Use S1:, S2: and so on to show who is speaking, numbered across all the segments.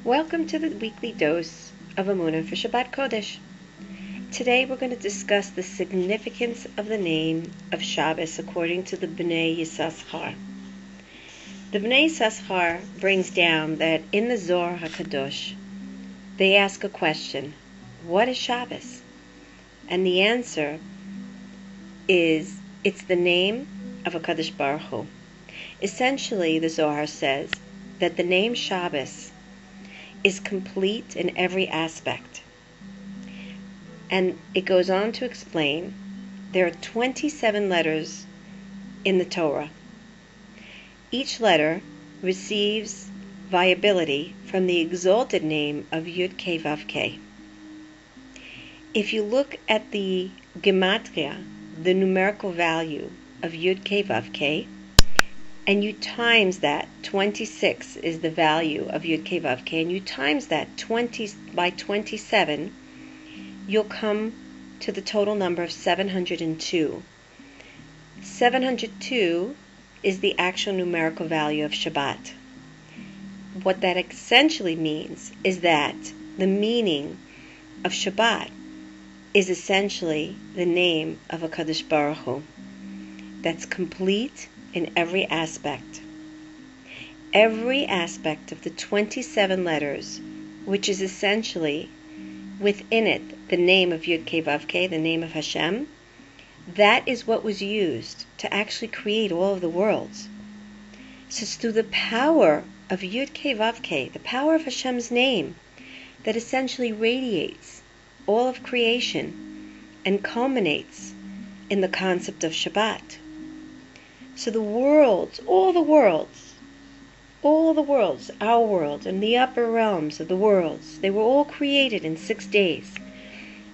S1: Welcome to the weekly dose of Emuna for Shabbat Kodesh. Today we're going to discuss the significance of the name of Shabbos according to the Bnei Yissaschar. The Bnei Yissaschar brings down that in the Zohar HaKadosh, they ask a question, what is Shabbos? And the answer is, it's the name of HaKadosh Baruch Hu. Essentially, the Zohar says that the name Shabbos is complete in every aspect. And it goes on to explain there are 27 letters in the Torah. Each letter receives viability from the exalted name of Yud Kei Vav Kei. If you look at the gematria, the numerical value of Yud Kei Vav Kei, and you times that, 26 is the value of Yud Kei Vav Kei, and you times that 20 by 27, you'll come to the total number of 702. 702 is the actual numerical value of Shabbat. What that essentially means is that the meaning of Shabbat is essentially the name of HaKadosh Baruch Hu. That's complete in every aspect. Every aspect of the 27 letters, which is essentially within it the name of Yud Kei Vav Kei, the name of Hashem, that is what was used to actually create all of the worlds. So it's through the power of Yud Kei Vav Kei, the power of Hashem's name, that essentially radiates all of creation and culminates in the concept of Shabbat. So the worlds, all the worlds, our world and the upper realms of the worlds, they were all created in 6 days.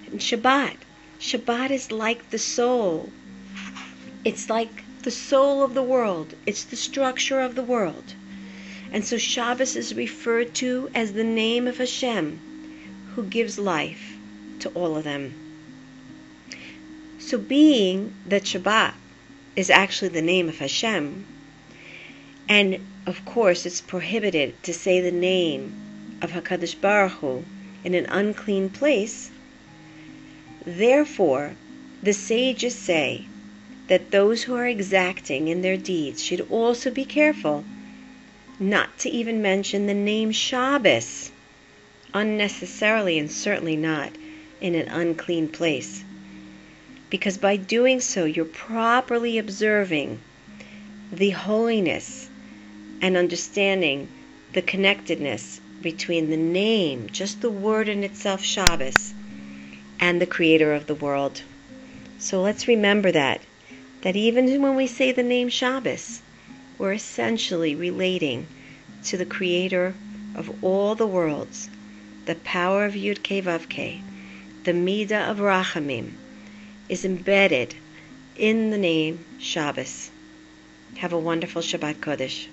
S1: And Shabbat is like the soul. It's like the soul of the world. It's the structure of the world. And so Shabbos is referred to as the name of Hashem, who gives life to all of them. So being that Shabbat is actually the name of Hashem, and of course it's prohibited to say the name of HaKadosh Baruch Hu in an unclean place, therefore the sages say that those who are exacting in their deeds should also be careful not to even mention the name Shabbos unnecessarily, and certainly not in an unclean place. Because by doing so, you're properly observing the holiness and understanding the connectedness between the name, just the word in itself, Shabbos, and the creator of the world. So let's remember that even when we say the name Shabbos, we're essentially relating to the creator of all the worlds, the power of Yud Kei Vav Kei, the Midah of Rachamim, is embedded in the name Shabbos. Have a wonderful Shabbat Kodesh.